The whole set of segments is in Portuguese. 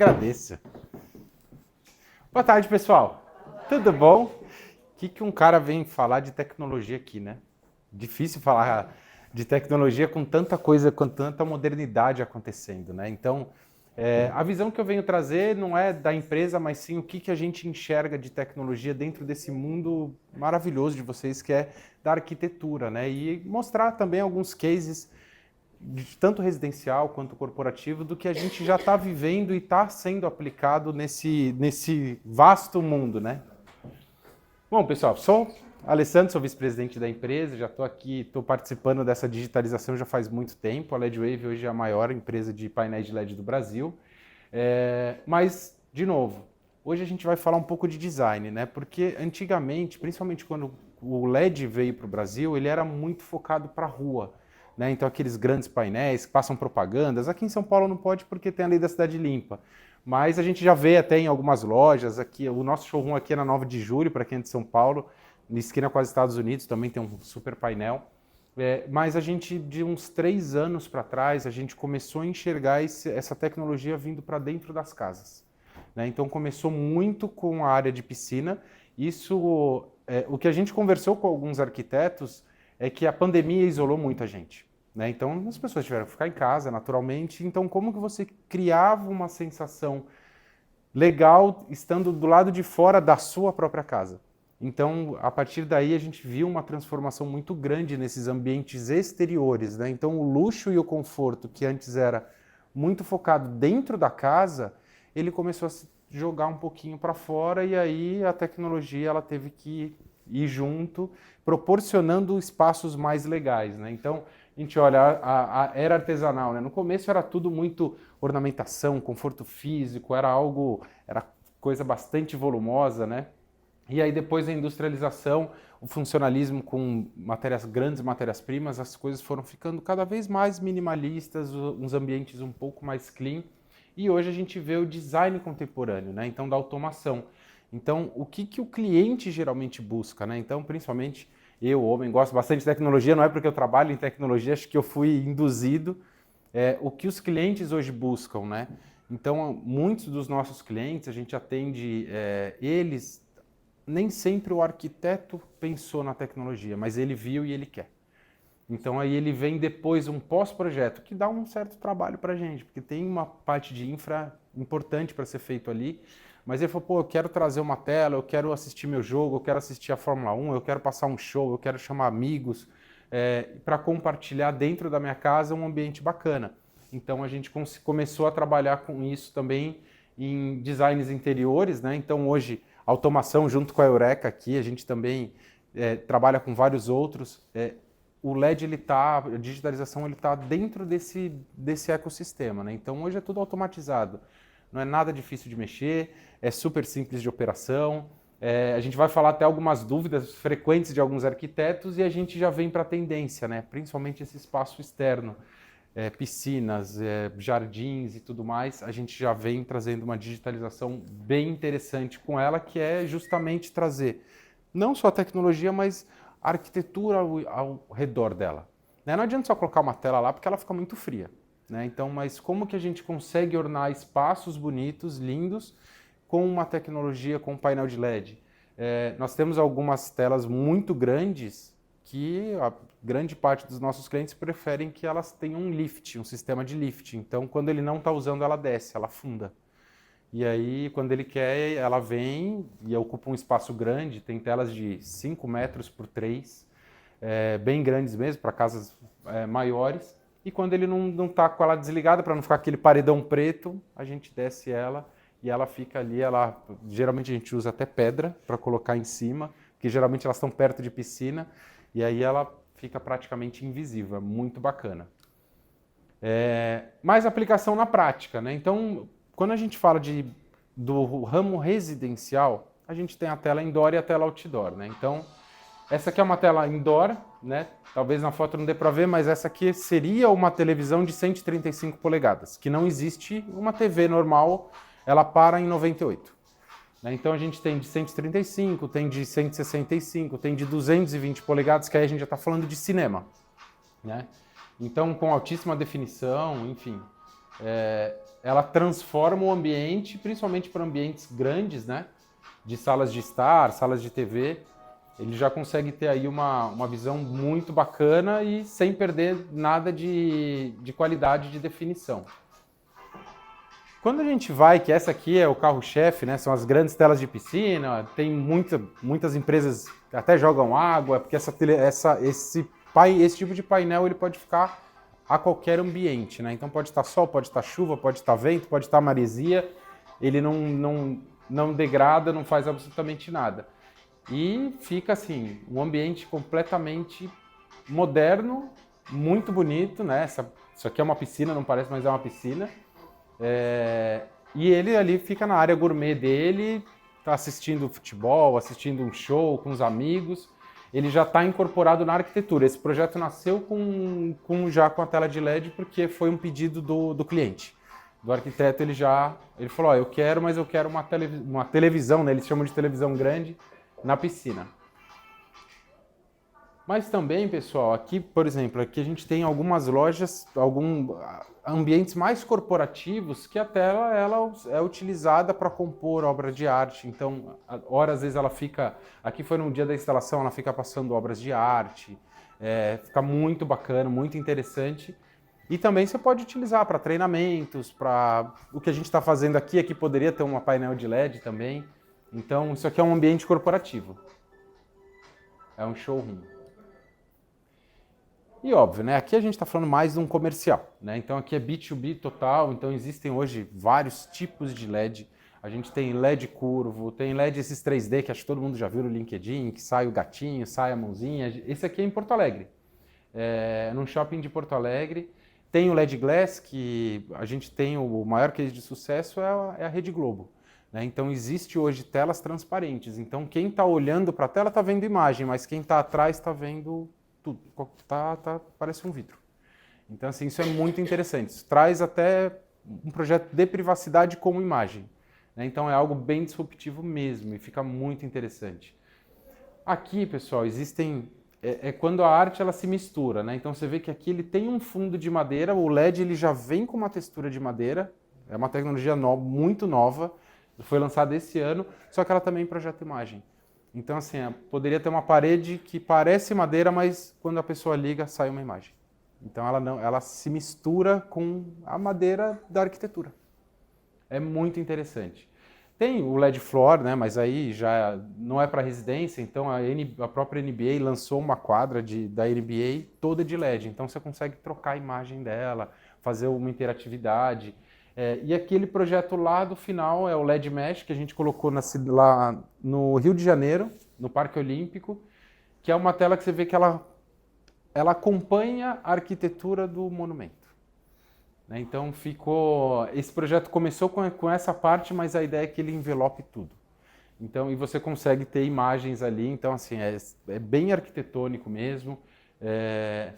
Agradeço. Boa tarde, pessoal. Tudo bom? O que um cara vem falar de tecnologia aqui, né? Difícil falar de tecnologia com tanta coisa, com tanta modernidade acontecendo, né? Então, a visão que eu venho trazer não é da empresa, mas sim o que a gente enxerga de tecnologia dentro desse mundo maravilhoso de vocês, que é da arquitetura, né? E mostrar também alguns cases de tanto residencial quanto corporativo, do que a gente já está vivendo e está sendo aplicado nesse vasto mundo, né? Bom, pessoal, sou Alessandro, sou vice-presidente da empresa, já estou aqui, estou participando dessa digitalização já faz muito tempo. A LEDWave hoje é a maior empresa de painéis de LED do Brasil. Mas, de novo, hoje a gente vai falar um pouco de design, né? Porque antigamente, principalmente quando o LED veio para o Brasil, ele era muito focado para a rua. Né? Então aqueles grandes painéis que passam propagandas, aqui em São Paulo não pode porque tem a lei da cidade limpa, mas a gente já vê até em algumas lojas, aqui o nosso showroom aqui é na 9 de julho, para quem é de São Paulo, na esquina com os Estados Unidos, também tem um super painel, mas a gente, de uns 3 anos para trás, a gente começou a enxergar essa tecnologia vindo para dentro das casas. Né? Então começou muito com a área de piscina, o que a gente conversou com alguns arquitetos é que a pandemia isolou muita gente. Né? Então as pessoas tiveram que ficar em casa naturalmente, então como que você criava uma sensação legal estando do lado de fora da sua própria casa? Então a partir daí a gente viu uma transformação muito grande nesses ambientes exteriores, né? Então o luxo e o conforto que antes era muito focado dentro da casa, ele começou a se jogar um pouquinho para fora e aí a tecnologia ela teve que ir junto, proporcionando espaços mais legais, né? Então a gente olha, a era artesanal, né? No começo era tudo muito ornamentação, conforto físico, era coisa bastante volumosa, né? E aí depois da industrialização, o funcionalismo com grandes matérias-primas, as coisas foram ficando cada vez mais minimalistas, uns ambientes um pouco mais clean. E hoje a gente vê o design contemporâneo, né? Então da automação. Então o que o cliente geralmente busca, né? Então principalmente eu, homem, gosto bastante de tecnologia, não é porque eu trabalho em tecnologia, acho que eu fui induzido. O que os clientes hoje buscam, né? Então, muitos dos nossos clientes, a gente atende eles, nem sempre o arquiteto pensou na tecnologia, mas ele viu e ele quer. Então, aí ele vem depois um pós-projeto, que dá um certo trabalho para a gente, porque tem uma parte de infra importante para ser feito ali, mas ele falou, pô, eu quero trazer uma tela, eu quero assistir meu jogo, eu quero assistir a Fórmula 1, eu quero passar um show, eu quero chamar amigos para compartilhar dentro da minha casa um ambiente bacana. Então a gente começou a trabalhar com isso também em designs interiores, né? Então hoje automação junto com a Eureka aqui, a gente também trabalha com vários outros. O LED, a digitalização ele está dentro desse ecossistema, né? Então hoje é tudo automatizado. Não é nada difícil de mexer, é super simples de operação. A gente vai falar até algumas dúvidas frequentes de alguns arquitetos e a gente já vem para a tendência, né? Principalmente esse espaço externo, piscinas, jardins e tudo mais. A gente já vem trazendo uma digitalização bem interessante com ela, que é justamente trazer não só a tecnologia, mas a arquitetura ao redor dela. Né? Não adianta só colocar uma tela lá porque ela fica muito fria. Né? Então, mas como que a gente consegue ornar espaços bonitos, lindos, com uma tecnologia, com um painel de LED? Nós temos algumas telas muito grandes que a grande parte dos nossos clientes preferem que elas tenham um lift, um sistema de lift. Então, quando ele não está usando, ela desce, ela afunda. E aí, quando ele quer, ela vem e ocupa um espaço grande, tem telas de 5 metros por 3, bem grandes mesmo, para casas maiores. E quando ele não está com ela desligada, para não ficar aquele paredão preto, a gente desce ela e ela fica ali. Geralmente a gente usa até pedra para colocar em cima, porque geralmente elas estão perto de piscina, e aí ela fica praticamente invisível, é muito bacana. Mais aplicação na prática, né? Então, quando a gente fala do ramo residencial, a gente tem a tela indoor e a tela outdoor, né? Então, essa aqui é uma tela indoor, né? Talvez na foto não dê para ver, mas essa aqui seria uma televisão de 135 polegadas, que não existe uma TV normal, ela para em 98. Né? Então a gente tem de 135, tem de 165, tem de 220 polegadas, que aí a gente já está falando de cinema. Né? Então com altíssima definição, enfim. ela transforma o ambiente, principalmente para ambientes grandes, né? De salas de estar, salas de TV, ele já consegue ter aí uma visão muito bacana e sem perder nada de qualidade de definição. Quando a gente vai, que essa aqui é o carro-chefe, né? São as grandes telas de piscina, tem muitas empresas que até jogam água, porque esse tipo de painel ele pode ficar a qualquer ambiente, né? Então pode estar sol, pode estar chuva, pode estar vento, pode estar maresia, ele não degrada, não faz absolutamente nada. E fica assim, um ambiente completamente moderno, muito bonito, né? Isso aqui é uma piscina, não parece, mas é uma piscina. E ele ali fica na área gourmet dele, tá assistindo futebol, assistindo um show com os amigos. Ele já está incorporado na arquitetura. Esse projeto nasceu já com a tela de LED porque foi um pedido do cliente. Do arquiteto, ele falou, eu quero, mas eu quero uma televisão, né? Eles chamam de televisão grande, na piscina. Mas também, pessoal, aqui, por exemplo, aqui a gente tem algumas lojas, ambientes mais corporativos que a tela ela é utilizada para compor obra de arte. Então, às vezes ela fica, aqui foi no dia da instalação, ela fica passando obras de arte, fica muito bacana, muito interessante. E também você pode utilizar para treinamentos, para o que a gente está fazendo aqui poderia ter uma painel de LED também. Então, isso aqui é um ambiente corporativo. É um showroom. E óbvio, né? Aqui a gente está falando mais de um comercial, né? Então aqui é B2B total, então existem hoje vários tipos de LED. A gente tem LED curvo, tem LED esses 3D que acho que todo mundo já viu no LinkedIn, que sai o gatinho, sai a mãozinha. Esse aqui é em Porto Alegre, num shopping de Porto Alegre. Tem o LED Glass, que a gente tem o maior case de sucesso é a Rede Globo. Né? Então existe hoje telas transparentes. Então quem está olhando para a tela está vendo imagem, mas quem está atrás está vendo tudo, parece um vidro. Então, assim, isso é muito interessante. Isso traz até um projeto de privacidade como imagem. Né? Então, é algo bem disruptivo mesmo e fica muito interessante. Aqui, pessoal, existem... quando a arte ela se mistura, né? Então, você vê que aqui ele tem um fundo de madeira, o LED ele já vem com uma textura de madeira, é uma tecnologia muito nova, foi lançada esse ano, só que ela também projeta imagem. Então, assim, poderia ter uma parede que parece madeira, mas quando a pessoa liga, sai uma imagem. Então, ela se mistura com a madeira da arquitetura. É muito interessante. Tem o LED Floor, né, mas aí já não é para residência, então a própria NBA lançou uma quadra da NBA toda de LED. Então, você consegue trocar a imagem dela, fazer uma interatividade. E aquele projeto lá do final é o LED Mesh, que a gente colocou lá no Rio de Janeiro, no Parque Olímpico, que é uma tela que você vê que ela acompanha a arquitetura do monumento. Né? Então esse projeto começou com essa parte, mas a ideia é que ele envelope tudo. Então, e você consegue ter imagens ali, então assim, é bem arquitetônico mesmo.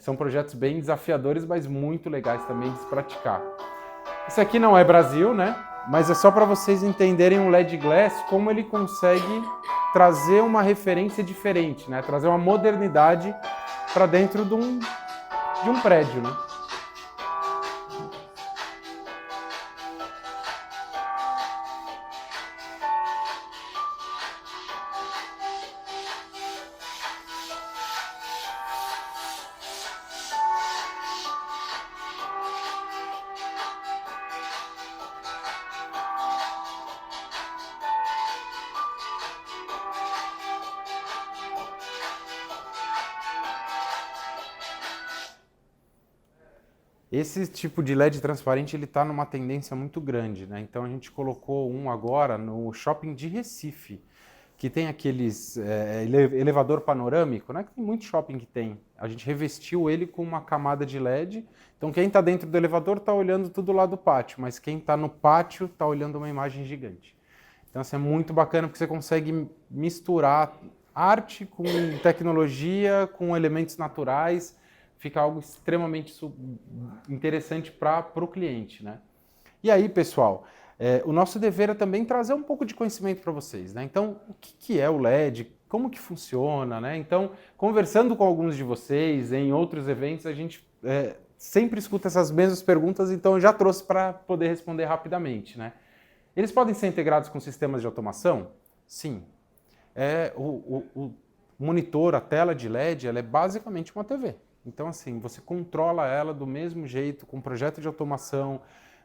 São projetos bem desafiadores, mas muito legais também de se praticar. Esse aqui não é Brasil, né? Mas é só para vocês entenderem o LED Glass, como ele consegue trazer uma referência diferente, né? Trazer uma modernidade para dentro de um prédio, né? Esse tipo de LED transparente ele está numa tendência muito grande, né? Então a gente colocou um agora no shopping de Recife, que tem aqueles elevador panorâmico, né? Que tem muito shopping que tem. A gente revestiu ele com uma camada de LED. Então quem está dentro do elevador está olhando tudo lá do pátio, mas quem está no pátio está olhando uma imagem gigante. Então assim, é muito bacana porque você consegue misturar arte com tecnologia, com elementos naturais. Fica algo extremamente interessante para o cliente, né? E aí, pessoal, o nosso dever é também trazer um pouco de conhecimento para vocês, né? Então, o que é o LED? Como que funciona, né? Então, conversando com alguns de vocês, em outros eventos, a gente sempre escuta essas mesmas perguntas, então eu já trouxe para poder responder rapidamente, né? Eles podem ser integrados com sistemas de automação? Sim. O monitor, a tela de LED, ela é basicamente uma TV. Então, assim, você controla ela do mesmo jeito, com projeto de automação,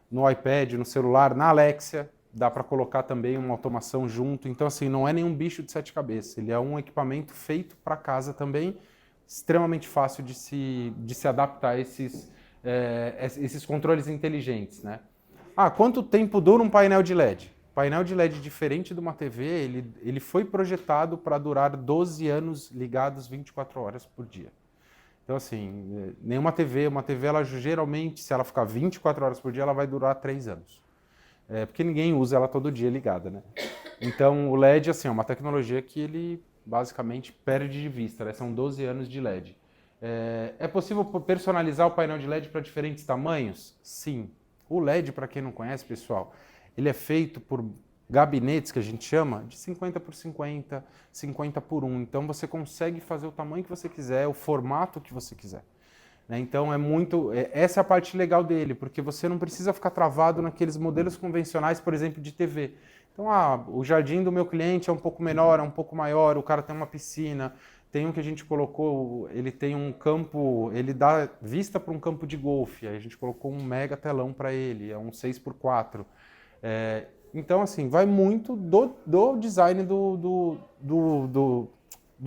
no iPad, no celular, na Alexia, dá para colocar também uma automação junto. Então, assim, não é nenhum bicho de 7 cabeças, ele é um equipamento feito para casa também, extremamente fácil de se adaptar a esses controles inteligentes, né? Ah, quanto tempo dura um painel de LED? Painel de LED diferente de uma TV, ele foi projetado para durar 12 anos ligados 24 horas por dia. Então, assim, nenhuma TV, uma TV, ela geralmente, se ela ficar 24 horas por dia, ela vai durar 3 anos. Porque ninguém usa ela todo dia ligada, né? Então, o LED, assim, é uma tecnologia que ele basicamente perde de vista, né? São 12 anos de LED. É possível personalizar o painel de LED para diferentes tamanhos? Sim. O LED, para quem não conhece, pessoal, ele é feito por gabinetes, que a gente chama, de 50 por 50, 50 por 1. Então, você consegue fazer o tamanho que você quiser, o formato que você quiser. Então, essa é a parte legal dele, porque você não precisa ficar travado naqueles modelos convencionais, por exemplo, de TV. Então, o jardim do meu cliente é um pouco menor, é um pouco maior, o cara tem uma piscina, tem um que a gente colocou, ele tem um campo, ele dá vista para um campo de golfe, aí a gente colocou um mega telão para ele, é um 6x4. Então, assim, vai muito do design do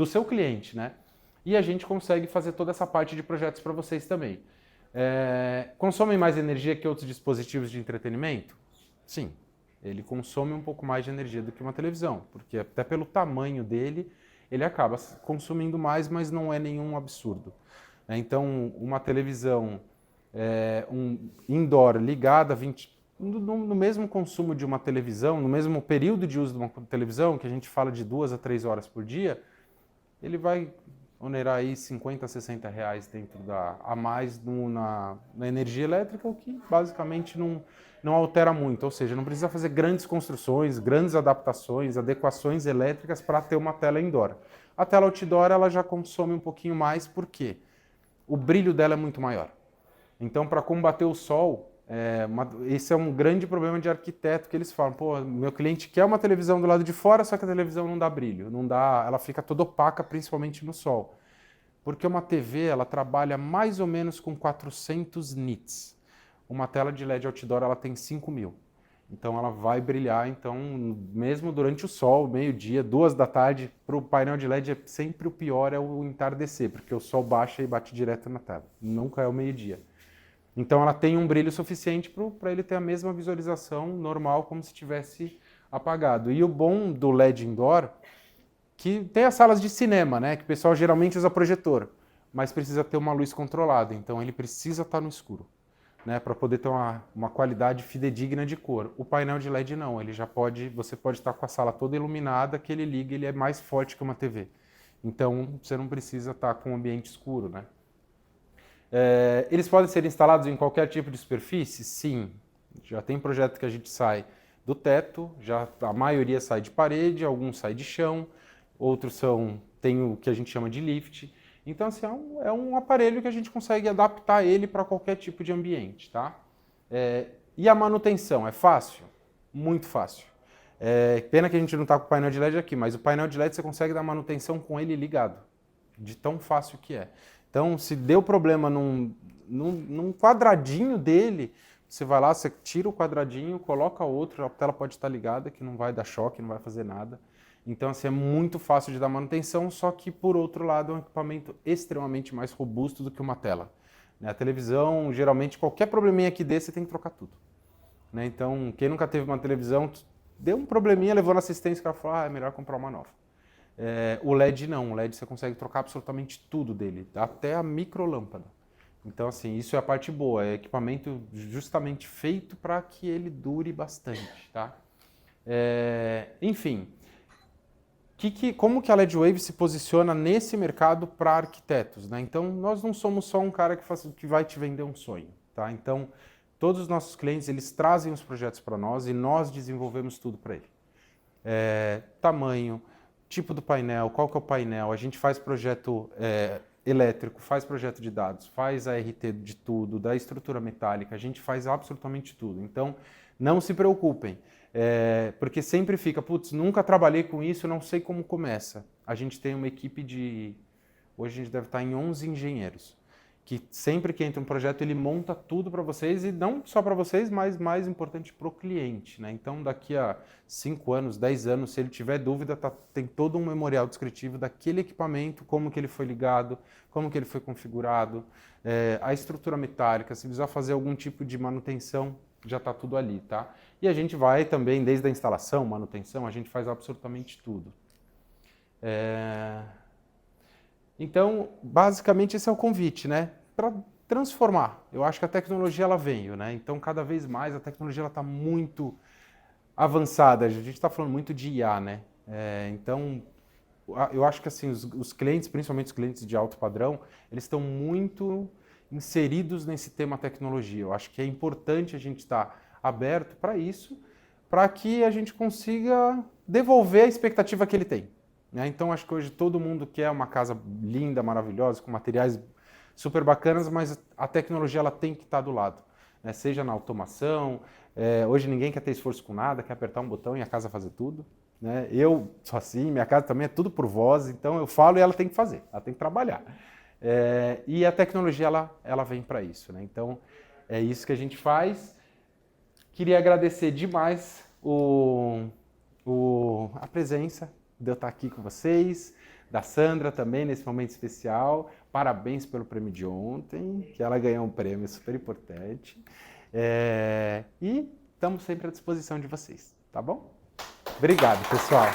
seu cliente, né? E a gente consegue fazer toda essa parte de projetos para vocês também. Consomem mais energia que outros dispositivos de entretenimento? Sim, ele consome um pouco mais de energia do que uma televisão, porque até pelo tamanho dele, ele acaba consumindo mais, mas não é nenhum absurdo. Então, uma televisão um indoor ligada no mesmo consumo de uma televisão, no mesmo período de uso de uma televisão, que a gente fala de 2 a 3 horas por dia, ele vai onerar aí 50 a 60 reais dentro a mais na energia elétrica, o que basicamente não altera muito. Ou seja, não precisa fazer grandes construções, grandes adaptações, adequações elétricas para ter uma tela indoor. A tela outdoor ela já consome um pouquinho mais, porque o brilho dela é muito maior. Então, para combater o sol, esse é um grande problema de arquiteto que eles falam, pô, meu cliente quer uma televisão do lado de fora, só que a televisão não dá brilho, ela fica toda opaca, principalmente no sol. Porque uma TV, ela trabalha mais ou menos com 400 nits. Uma tela de LED outdoor, ela tem 5.000. Então ela vai brilhar, então mesmo durante o sol, meio-dia, 2 da tarde, para o painel de LED sempre o pior é o entardecer, porque o sol baixa e bate direto na tela. Nunca é o meio-dia. Então ela tem um brilho suficiente para ele ter a mesma visualização normal, como se tivesse apagado. E o bom do LED indoor, que tem as salas de cinema, né, que o pessoal geralmente usa projetor, mas precisa ter uma luz controlada, então ele precisa estar no escuro, né, para poder ter uma qualidade fidedigna de cor. O painel de LED não, você pode estar com a sala toda iluminada, que ele liga, ele é mais forte que uma TV. Então você não precisa estar com um ambiente escuro, né? Eles podem ser instalados em qualquer tipo de superfície? Sim. Já tem projeto que a gente sai do teto, a maioria sai de parede, alguns saem de chão, outros tem o que a gente chama de lift. Então, assim, é um aparelho que a gente consegue adaptar ele para qualquer tipo de ambiente, tá? E a manutenção, é fácil? Muito fácil. Pena que a gente não está com o painel de LED aqui, mas o painel de LED você consegue dar manutenção com ele ligado, de tão fácil que é. Então, se deu problema num quadradinho dele, você vai lá, você tira o quadradinho, coloca outro, a tela pode estar ligada, que não vai dar choque, não vai fazer nada. Então, assim, é muito fácil de dar manutenção, só que, por outro lado, é um equipamento extremamente mais robusto do que uma tela. A televisão, geralmente, qualquer probleminha que dê, você tem que trocar tudo. Então, quem nunca teve uma televisão, deu um probleminha, levou na assistência, o cara falou, é melhor comprar uma nova. O LED não, o LED você consegue trocar absolutamente tudo dele, até a microlâmpada. Então, assim, isso é a parte boa, é equipamento justamente feito para que ele dure bastante, tá? Enfim, como que a LED Wave se posiciona nesse mercado para arquitetos, né? Então, nós não somos só um cara que vai te vender um sonho, tá? Então, todos os nossos clientes, eles trazem os projetos para nós e nós desenvolvemos tudo para ele. Tamanho, tipo do painel, qual que é o painel, a gente faz projeto elétrico, faz projeto de dados, faz a RT de tudo, da estrutura metálica, a gente faz absolutamente tudo. Então, não se preocupem, porque sempre fica, putz, nunca trabalhei com isso, não sei como começa. A gente tem uma equipe de, hoje a gente deve estar em 11 engenheiros, que sempre que entra um projeto ele monta tudo para vocês, e não só para vocês, mas mais importante para o cliente, né? Então daqui a 5 anos, 10 anos, se ele tiver dúvida, tem todo um memorial descritivo daquele equipamento, como que ele foi ligado, como que ele foi configurado, a estrutura metálica, se precisar fazer algum tipo de manutenção, já está tudo ali, tá? E a gente vai também, desde a instalação, manutenção, a gente faz absolutamente tudo. Então, basicamente esse é o convite, né? Para transformar. Eu acho que a tecnologia ela veio, né? Então, cada vez mais a tecnologia está muito avançada. A gente está falando muito de IA, né? Então, eu acho que assim os clientes, principalmente os clientes de alto padrão, eles estão muito inseridos nesse tema tecnologia. Eu acho que é importante a gente estar aberto para isso, para que a gente consiga devolver a expectativa que ele tem. Então, acho que hoje todo mundo quer uma casa linda, maravilhosa, com materiais super bacanas, mas a tecnologia ela tem que estar do lado, né? Seja na automação, hoje ninguém quer ter esforço com nada, quer apertar um botão e a casa fazer tudo, né? Eu sou assim, minha casa também é tudo por voz, então eu falo e ela tem que fazer, ela tem que trabalhar. E a tecnologia ela vem para isso, né? Então, é isso que a gente faz. Queria agradecer demais a presença de eu estar aqui com vocês, da Sandra também nesse momento especial. Parabéns pelo prêmio de ontem, que ela ganhou um prêmio super importante. E estamos sempre à disposição de vocês, tá bom? Obrigado, pessoal.